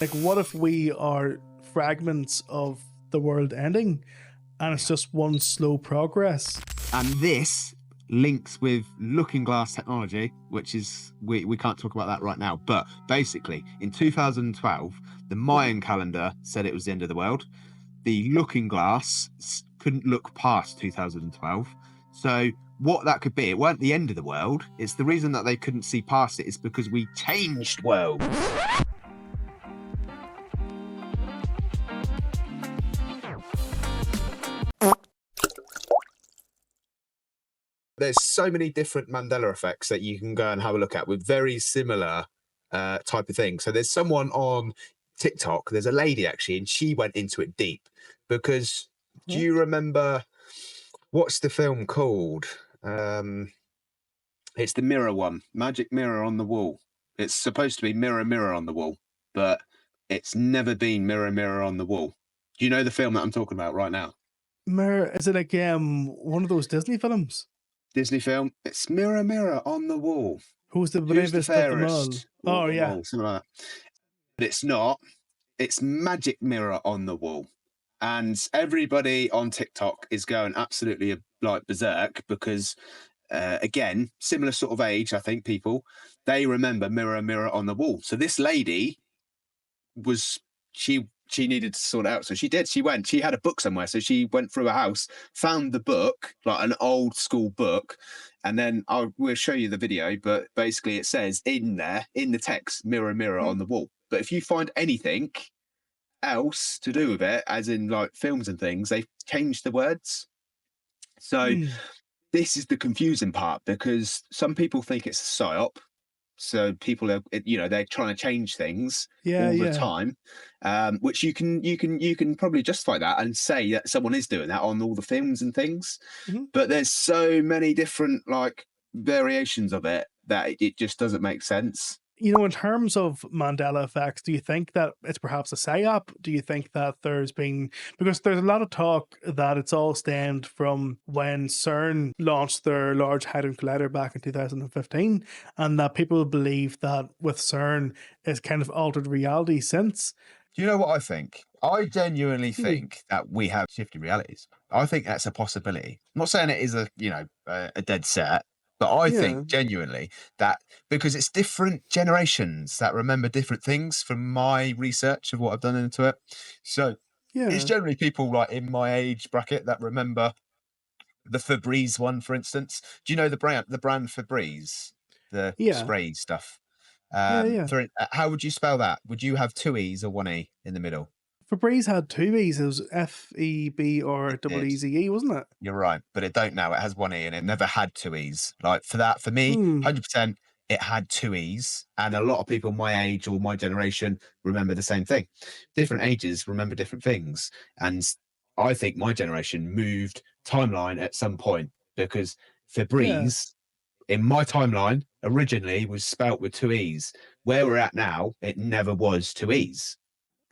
Like, what if we are fragments of the world ending and it's just one slow progress? And this links with looking glass technology, which is, we can't talk about that right now. But basically, in 2012, the Mayan calendar said it was the end of the world. The looking glass couldn't look past 2012. So what that could be, it weren't the end of the world. It's the reason that they couldn't see past it is because we changed worlds. There's so many different Mandela effects that you can go and have a look at with very similar type of things. So there's someone on TikTok, there's a lady actually, and she went into it deep because do you remember, what's the film called? It's the mirror one, Magic Mirror on the Wall. It's supposed to be Mirror, Mirror on the Wall, but it's never been Mirror, Mirror on the Wall. Do you know the film that I'm talking about right now? Mirror, is it like one of those Disney films? Disney film. It's Mirror, Mirror on the Wall. Who's the Who's the bravest of them all? fairest? Oh, yeah. Something like that. But it's not. It's Magic Mirror on the Wall. And everybody on TikTok is going absolutely like berserk because, again, similar sort of age, I think, people, they remember Mirror, Mirror on the Wall. So this lady she needed to sort it out. So she did. She had a book somewhere. So she went through a house, found the book, like an old school book. And then we'll show you the video. But basically it says in there, in the text, Mirror, Mirror on the Wall. But if you find anything else to do with it, as in like films and things, they've changed the words. So this is the confusing part because some people think it's a psyop. So people are, they're trying to change things all the time, which you can probably justify that and say that someone is doing that on all the films and things. But there's so many different like variations of it that it just doesn't make sense. In terms of Mandela effects, do you think that it's perhaps a psyop? Do you think that because there's a lot of talk that it's all stemmed from when CERN launched their Large Hadron Collider back in 2015, and that people believe that with CERN it's kind of altered reality since. Do you know what I think? I genuinely think that we have shifted realities. I think that's a possibility. I'm not saying it is a dead set. But I think genuinely that because it's different generations that remember different things from my research of what I've done into it. So it's generally people like in my age bracket that remember the Febreze one, for instance. Do you know the brand Febreze, the spray stuff? How would you spell that? Would you have two E's or one E in the middle? Febreze had two E's. It was F-E-B or E-E-Z-E, wasn't it? You're right, but it don't now. It has one E and it never had two E's. Like for me, 100%, it had two E's. And a lot of people my age or my generation remember the same thing. Different ages remember different things. And I think my generation moved timeline at some point because Febreze in my timeline originally was spelt with two E's. Where we're at now, it never was two E's.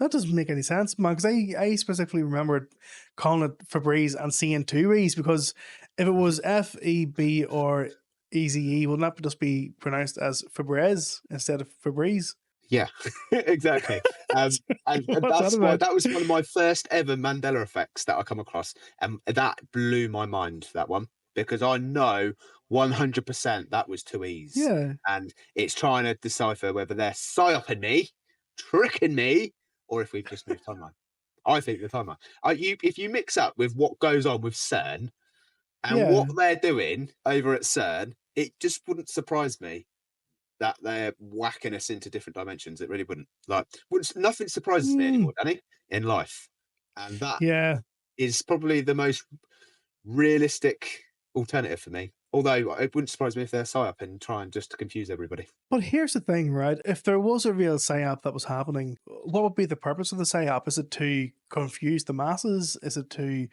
That doesn't make any sense, man, because I specifically remembered calling it Febreze and seeing two E's, because if it was F-E-B or E-Z-E, wouldn't that just be pronounced as Febreze instead of Febreze? Yeah, exactly. And that was one of my first ever Mandela effects that I come across. And that blew my mind, that one, because I know 100% that was two E's. Yeah. And it's trying to decipher whether they're psyoping me, tricking me, or if we've just moved timeline. I think the timeline. If you mix up with what goes on with CERN and what they're doing over at CERN, it just wouldn't surprise me that they're whacking us into different dimensions. It really wouldn't. Nothing surprises me anymore, Danny, in life. And that is probably the most realistic alternative for me. Although it wouldn't surprise me if they're psyop and trying just to confuse everybody. But here's the thing, right? If there was a real psyop that was happening, what would be the purpose of the psyop? Is it to confuse the masses? Is it to,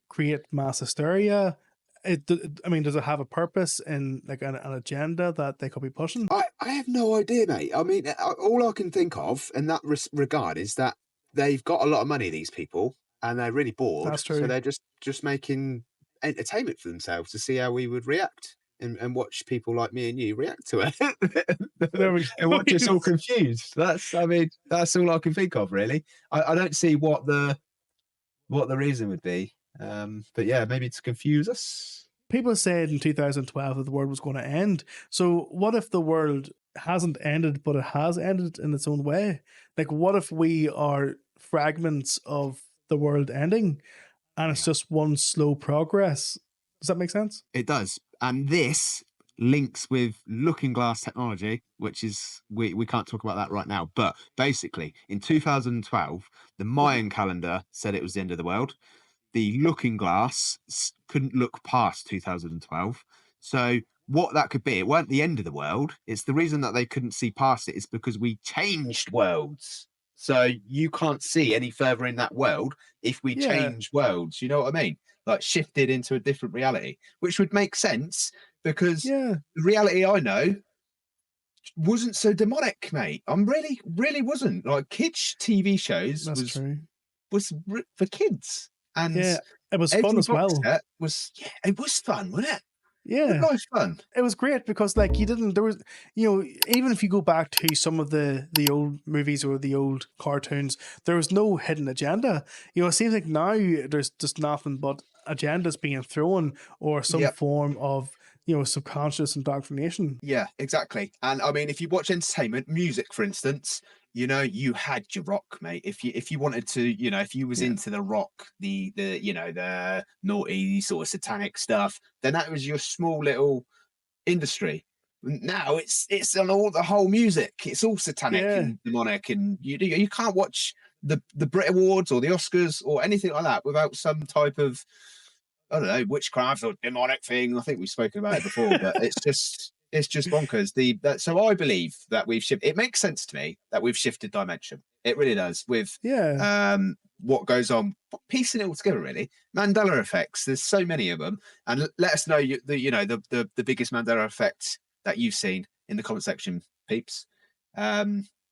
create mass hysteria? Does it have a purpose in like an agenda that they could be pushing? I have no idea, mate. I mean, all I can think of in that regard is that they've got a lot of money, these people, and they're really bored. That's true. So they're just making entertainment for themselves to see how we would react. and watch people like me and you react to it There we and go. watch us all confused. I mean, that's all I can think of, really. I don't see what the reason would be. But yeah, maybe to confuse us. People said in 2012 that the world was going to end. So what if the world hasn't ended, but it has ended in its own way? Like, what if we are fragments of the world ending, and it's Yeah. just one slow progress? Does that make sense? It does. And this links with looking glass technology, which is we can't talk about that right now. But basically, in 2012, the Mayan calendar said it was the end of the world. The looking glass couldn't look past 2012. So what that could be, it weren't the end of the world. It's the reason that they couldn't see past it is because we changed worlds. So you can't see any further in that world if we Yeah, change worlds. You know what I mean? Like shifted into a different reality, which would make sense because yeah, the reality I know wasn't so demonic, mate. I'm really wasn't. Like kids' TV shows that's true. for kids, and Yeah, it was fun every as box well. set was yeah, it was fun, wasn't it? Good Yeah, life fun. it was great because like you didn't there was even if you go back to some of the old movies or the old cartoons, there was no hidden agenda. It seems like now there's just nothing but agendas being thrown or some Yep. form of subconscious indoctrination. Yeah, exactly. And I mean, if you watch entertainment, music, for instance, you had your rock, mate. If you wanted to, if you was Yeah, into the rock, the naughty sort of satanic stuff, then that was your small little industry. Now it's on all the whole music. It's all satanic yeah, and demonic, and you can't watch the Brit Awards or the Oscars or anything like that without some type of I don't know witchcraft or demonic thing. I think we've spoken about it before, but it's just bonkers. So I believe that we've shifted. It makes sense to me that we've shifted dimension. It really does with yeah, what goes on, piecing it all together. Really, Mandela effects. There's so many of them, and let us know the biggest Mandela effect that you've seen in the comment section, peeps.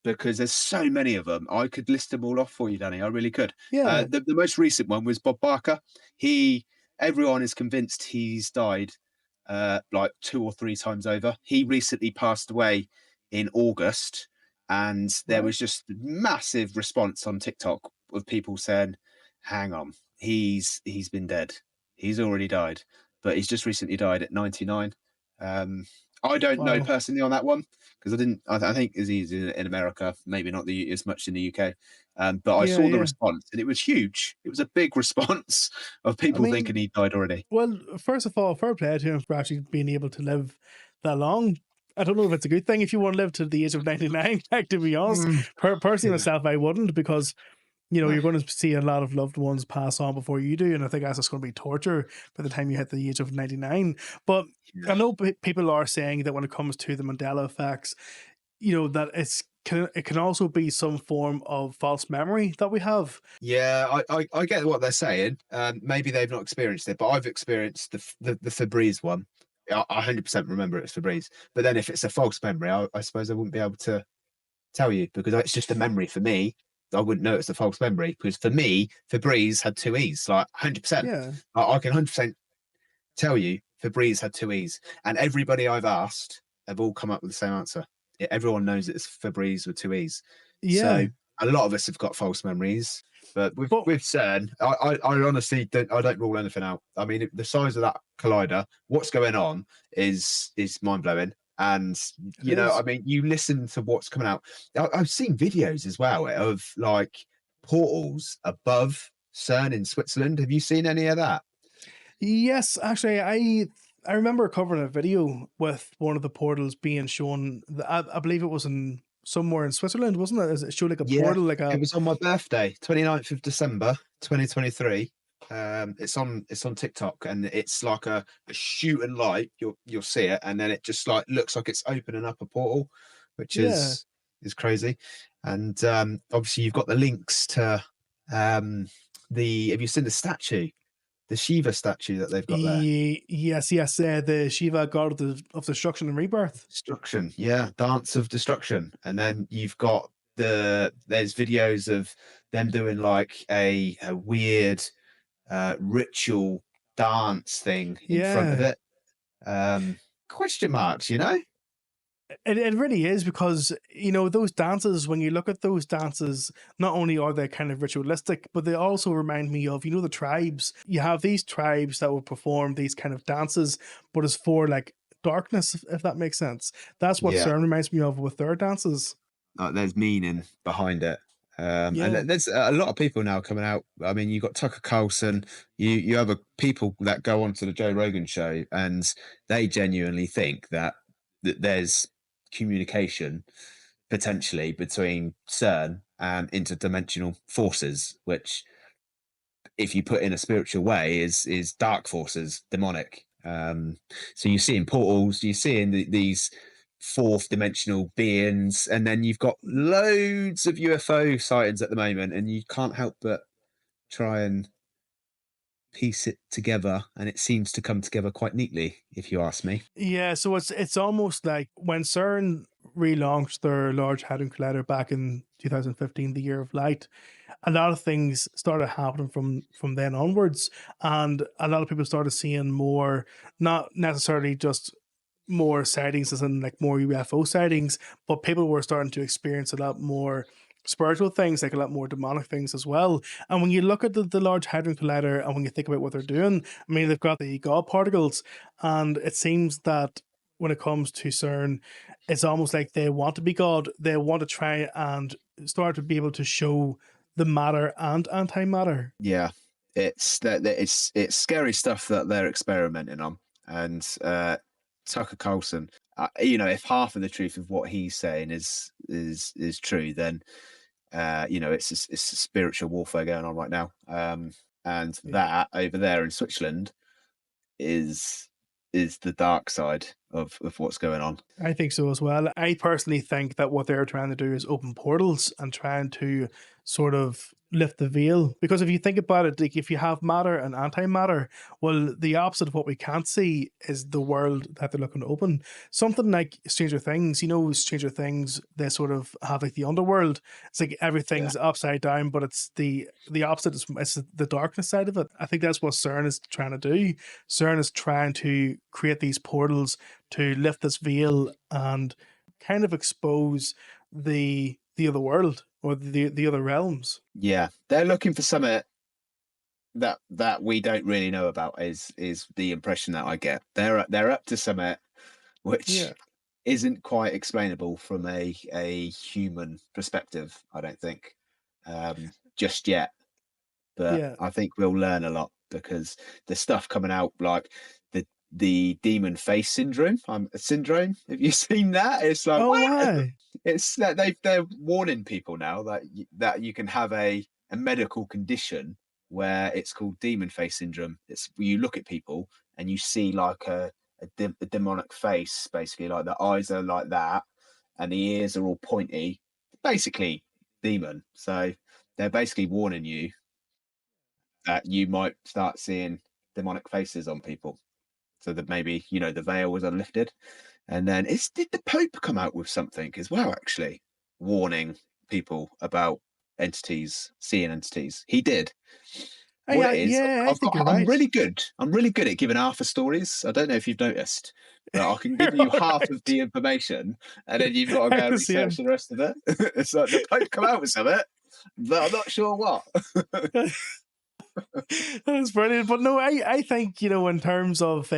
Because there's so many of them. I could list them all off for you, Danny. I really could. yeah. The most recent one was Bob Barker. He Everyone is convinced he's died like 2 or 3 times over. He recently passed away in August, and there Right. was just massive response on TikTok of people saying, "Hang on, he's been dead. He's already died, but he's just recently died at 99." Um, I don't know Wow. personally on that one because I didn't. I think he's in America, maybe not as much in the UK. But I Yeah, saw the yeah. response, and it was huge. It was a big response of I people mean, thinking he died already. well, first of all, fair play to him for actually being able to live that long. I don't know if it's a good thing if you want to live to the age of 99. Like, to be honest, Mm, personally yeah, myself, I wouldn't because no, you're going to see a lot of loved ones pass on before you do, and I think that's just going to be torture by the time you hit the age of 99. But yeah, I know people are saying that when it comes to the Mandela effects, that it can also be some form of false memory that we have. yeah. I get what they're saying. Maybe they've not experienced it, but I've experienced the Febreze one. I 100% remember it's Febreze. But then if it's a false memory, I suppose I wouldn't be able to tell you because it's just a memory for me. I wouldn't know it's a false memory because for me, Febreze had two E's, like 100%. Yeah, I can 100% tell you Febreze had two E's, and everybody I've asked have all come up with the same answer. Yeah, everyone knows it's Febreze with two E's. So yeah. a lot of us have got false memories, but But with CERN, I honestly don't rule anything out. I mean, the size of that collider, what's going on is mind blowing. And it is. I mean, you listen to what's coming out. I've seen videos as well of like portals above CERN in Switzerland. Have you seen any of that? Yes, actually, I remember covering a video with one of the portals being shown. I believe it was in somewhere in Switzerland, wasn't it? It showed like a Yeah, portal, like it a was on my birthday, 29th of December, 2023. It's on TikTok and it's like a shooting light. You'll see it, and then it just like looks like it's opening up a portal, which yeah. is crazy. And obviously you've got the links to um the have you seen the statue, the Shiva statue that they've got there? Yes, yes. The Shiva god of destruction and rebirth. Destruction, yeah, Dance of Destruction. And then you've got there's videos of them doing like a weird ritual dance thing in front of Yeah, it. Um, question marks, you know? It really is, because those dances, when you look at those dances, not only are they kind of ritualistic, but they also remind me of the tribes. You have these tribes that will perform these kind of dances, but it's for like darkness, if that makes sense. That's what Yeah. CERN reminds me of with their dances. Like there's meaning behind it. And Yeah. there's a lot of people now coming out. I mean, you've got Tucker Carlson, you have people that go onto the Joe Rogan show, and they genuinely think that there's communication potentially between CERN and interdimensional forces, which, if you put in a spiritual way, is dark forces, demonic. So you see in portals, you see in these fourth dimensional beings, and then you've got loads of UFO sightings at the moment, and you can't help but try and piece it together, and it seems to come together quite neatly, if you ask me. Yeah, so it's almost like when CERN relaunched their Large Hadron Collider back in 2015, the year of light, a lot of things started happening from then onwards, and a lot of people started seeing more, not necessarily just more sightings as in like more UFO sightings, but people were starting to experience a lot more spiritual things, like a lot more demonic things as well. And when you look at the Large Hadron Collider, and when you think about what they're doing, I mean, they've got the God particles, and it seems that when it comes to CERN, it's almost like they want to be God. They want to try and start to be able to show the matter and antimatter. Yeah, it's scary stuff that they're experimenting on, and Tucker Carlson. If half of the truth of what he's saying is true, then it's a spiritual warfare going on right now. And Yeah. that over there in Switzerland is the dark side of what's going on. I think so as well. I personally think that what they're trying to do is open portals and trying to sort of lift the veil. Because if you think about it, like if you have matter and antimatter, well, the opposite of what we can't see is the world that they're looking to open. Something like Stranger Things, Stranger Things, they sort of have like the underworld. It's like Yeah, everything's upside down, but it's the opposite. It's the darkness side of it. I think that's what CERN is trying to do. CERN is trying to create these portals to lift this veil and kind of expose the other world, or the other realms. yeah, they're looking for something that we don't really know about. Is the impression that I get. They're up to something which Yeah, isn't quite explainable from a human perspective, I don't think, just yet. But yeah. I think we'll learn a lot, because the stuff coming out, like the demon face syndrome. Have you seen that? It's like, Oh, what? why? It's that they're warning people now that you can have a medical condition where it's called demon face syndrome. It's where you look at people and you see like a demonic face, basically, like the eyes are like that and the ears are all pointy, basically demon. So they're basically warning you that you might start seeing demonic faces on people, so that maybe the veil was unlifted. And then did the Pope come out with something as well, actually, warning people about seeing entities? He did. What it is, Yeah, I think you're I'm right. really good. I'm really good at giving half the stories. I don't know if you've noticed, but I can give you All half of right. the information, and then you've got to I go and can see research him. the rest of it. It's like the Pope come out with something, but I'm not sure what. That's brilliant. But no, I think, in terms of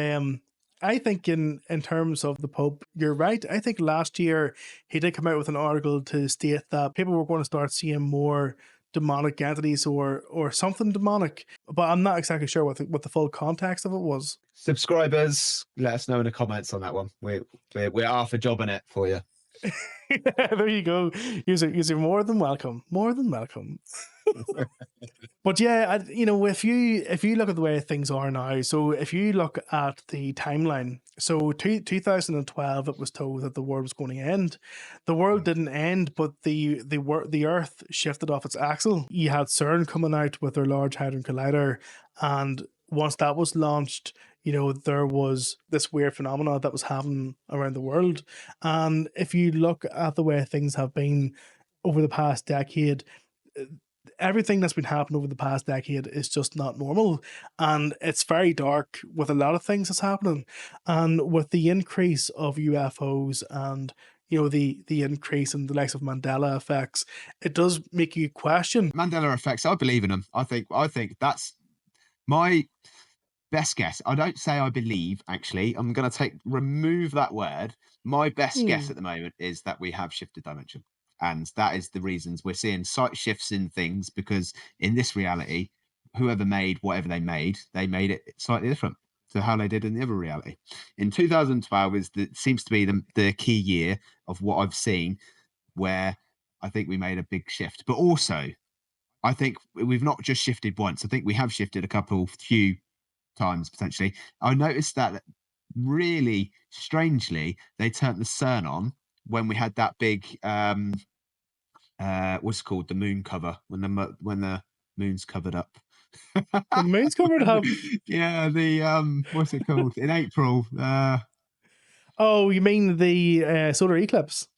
I think in terms of the Pope, you're right. I think last year he did come out with an article to state that people were going to start seeing more demonic entities, or something demonic. But I'm not exactly sure what the full context of it was. Subscribers, let us know in the comments on that one. We're half a job in it for you. There you go. You're more than welcome. More than welcome. But yeah, if you look at the way things are now, so if you look at the timeline, so 2012, it was told that the world was going to end. The world didn't end, but the Earth shifted off its axle. You had CERN coming out with their Large Hadron Collider, and once that was launched, there was this weird phenomenon that was happening around the world. And if you look at the way things have been over the past decade, everything that's been happening over the past decade is just not normal, and it's very dark with a lot of things that's happening. And with the increase of UFOs and the increase in the likes of Mandela effects, it does make you question. Mandela effects, I believe in them. I think that's my best guess. I don't say I believe, actually. I'm going to remove that word. My best guess Hmm. at the moment is that we have shifted dimension. And that is the reasons we're seeing slight shifts in things, because in this reality, whoever made whatever they made it slightly different to how they did in the other reality. In 2012 seems to be the key year of what I've seen, where I think we made a big shift. But also, I think we've not just shifted once. I think we have shifted few times potentially. I noticed that really strangely they turned the CERN on when we had that big what's it called, the moon cover, when the moon's covered up. When the moon's covered up. Yeah, the what's it called in April? Oh, you mean the solar eclipse?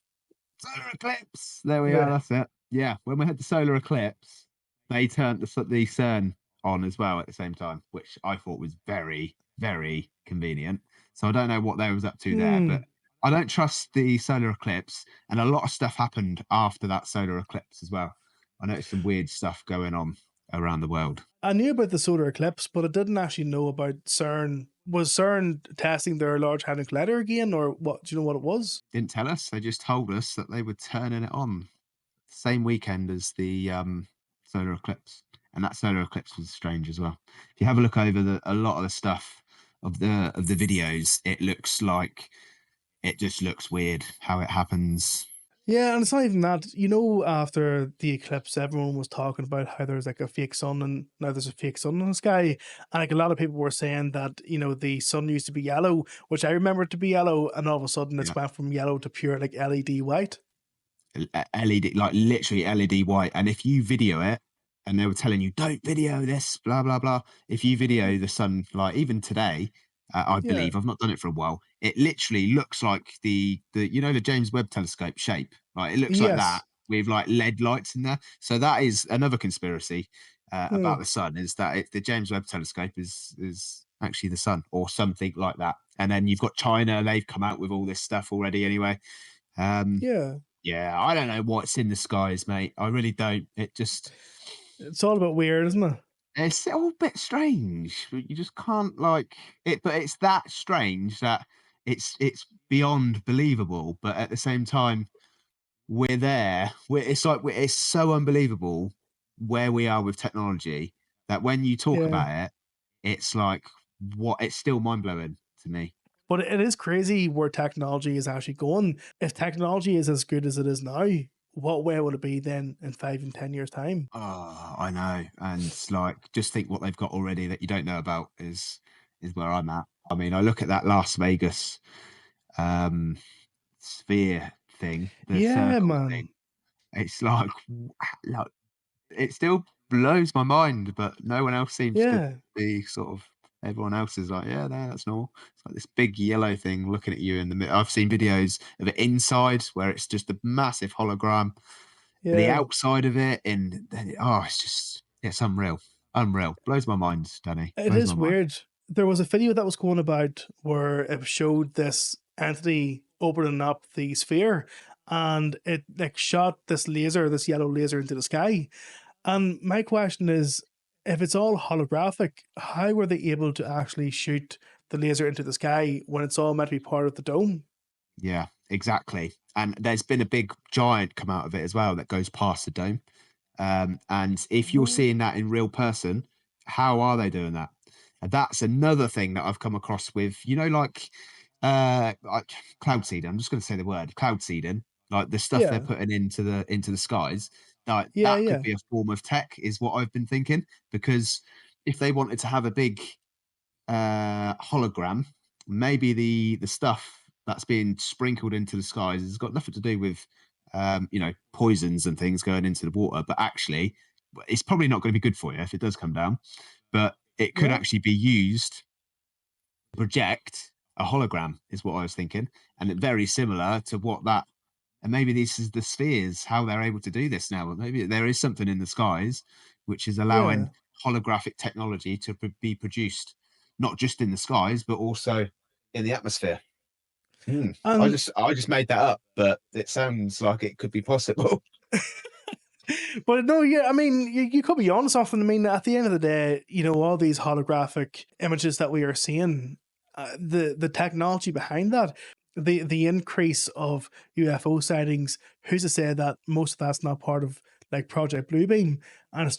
Solar eclipse. There we are. Yeah. That's it. Yeah, when we had the solar eclipse, they turned the CERN on as well at the same time, which I thought was very, very convenient. So I don't know what they was up to there, but Hmm. I don't trust the solar eclipse. And a lot of stuff happened after that solar eclipse as well. I noticed some weird stuff going on around the world. I knew about the solar eclipse, but I didn't actually know about CERN. Was CERN testing their Large Hadron Collider again, or what? Do you know what it was? Didn't tell us. They just told us that they were turning it on same weekend as the solar eclipse, and that solar eclipse was strange as well. If you have a look over a lot of the stuff of the videos, it looks like it just looks weird how it happens. Yeah, and it's not even that. After the eclipse, everyone was talking about how there's like a fake sun, and now there's a fake sun in the sky. And like a lot of people were saying that the sun used to be yellow, which I remember it to be yellow, and all of a sudden it's Yeah, went from yellow to pure like LED white. LED, like literally LED white. And if you video it, and they were telling you don't video this, blah blah blah. If you video the sun, like even today, I Yeah. believe I've not done it for a while. It literally looks like the James Webb Telescope shape. Like it looks like that Yes. with like LED lights in there. So that is another conspiracy Hmm. about the sun, is that the James Webb Telescope is actually the sun or something like that. And then you've got China; they've come out with all this stuff already anyway. Um, Yeah. yeah, I don't know what's in the skies, mate. I really don't. It's all about weird, isn't it? It's all a bit strange. You just can't like it, but it's that strange that it's beyond believable. But at the same time, we're there. It's so unbelievable where we are with technology that when you talk Yeah. about it, it's like what it's still mind blowing to me. But it is crazy where technology is actually going. If technology is as good as it is now, what way would it be then in 5 and 10 years' time? Oh, I know. And like just think what they've got already that you don't know about is where I'm at. I mean, I look at that Las Vegas um sphere thing, the Yeah, circle man. thing. It's like it still blows my mind, but no one else seems to Yeah. be sort of everyone else is like, yeah, no, that's normal. It's like this big yellow thing looking at you in the middle. I've seen videos of it inside where it's just a massive hologram, the Yeah. outside of it, and then it's unreal. Unreal. Blows my mind, Danny. It Blows my is mind. weird. There was a video that was going about where it showed this entity opening up the sphere, and it like shot this laser, this yellow laser into the sky. And my question is, if it's all holographic, how were they able to actually shoot the laser into the sky when it's all meant to be part of the dome? Yeah, exactly. And there's been a big giant come out of it as well that goes past the dome. And if you're Oh, seeing that in real person, how are they doing that? And that's another thing that I've come across with, like cloud seeding. I'm just going to say the word cloud seeding, like the stuff they're yeah, putting into the skies. Like yeah, that could yeah, be a form of tech, is what I've been thinking. Because if they wanted to have a big hologram, maybe the stuff that's being sprinkled into the skies has got nothing to do with poisons and things going into the water, but actually it's probably not going to be good for you if it does come down, but it could yeah. actually be used to project a hologram, is what I was thinking. And very similar to what that And maybe this is the spheres, how they're able to do this now. Maybe there is something in the skies which is Yeah. allowing holographic technology to be produced, not just in the skies, but also in the atmosphere. I And just made that up, but it sounds like it could be possible. but no, yeah, I mean, you could be honest often. I mean, at the end of the day, you know, all these holographic images that we are seeing, the technology behind that, the increase of UFO sightings, who's to say that most of that's not part of like Project Bluebeam, and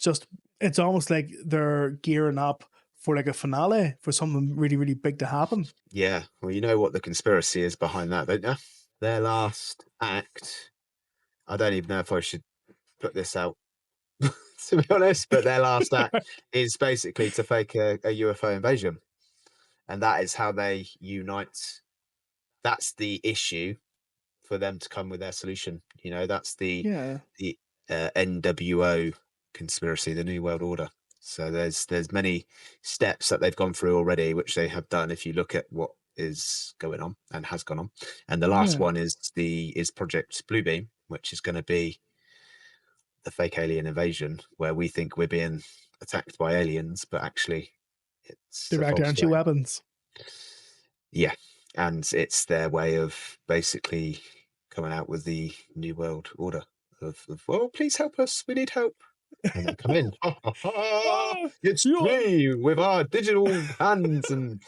it's almost like they're gearing up for like a finale for something really, really big to happen. Yeah, well, you know what the conspiracy is behind that, don't you? Their last act. I don't even know if I should put this out, to be honest, but their last act is basically to fake a UFO invasion. And that is how they unite. That's the issue for them to come with their solution. You know, that's Yeah, the NWO conspiracy, the New World Order. So there's many steps that they've gone through already, which they have done. If you look at what is going on and has gone on, and the last yeah, one is Project Bluebeam, which is going to be the fake alien invasion, where we think we're being attacked by aliens, but actually it's a direct false energy flag. weapons. Yeah, and it's their way of basically coming out with the New World Order of well, please help us, we need help. And then come in. Ha, ha, ha, Ah, it's yeah, me with our digital hands and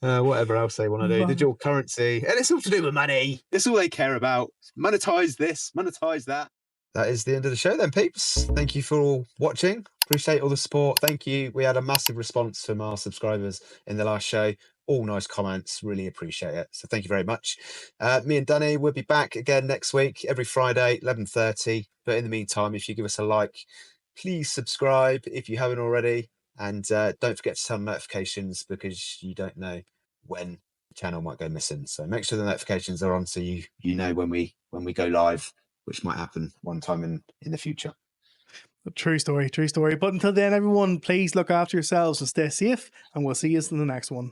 whatever else they want to do, man. digital currency. And it's all to do with money. That's all they care about. Monetize this, monetize that. That is the end of the show then, peeps. Thank you for all watching. Appreciate all the support. Thank you. We had a massive response from our subscribers in the last show. All nice comments. Really appreciate it. So thank you very much. Me and Danny will be back again next week, every Friday, 11:30. But in the meantime, if you give us a like, please subscribe if you haven't already. And don't forget to turn on notifications because you don't know when the channel might go missing. So make sure the notifications are on so you know when we go live, which might happen one time in the future. True story, true story. But until then, everyone, please look after yourselves and stay safe, and we'll see you in the next one.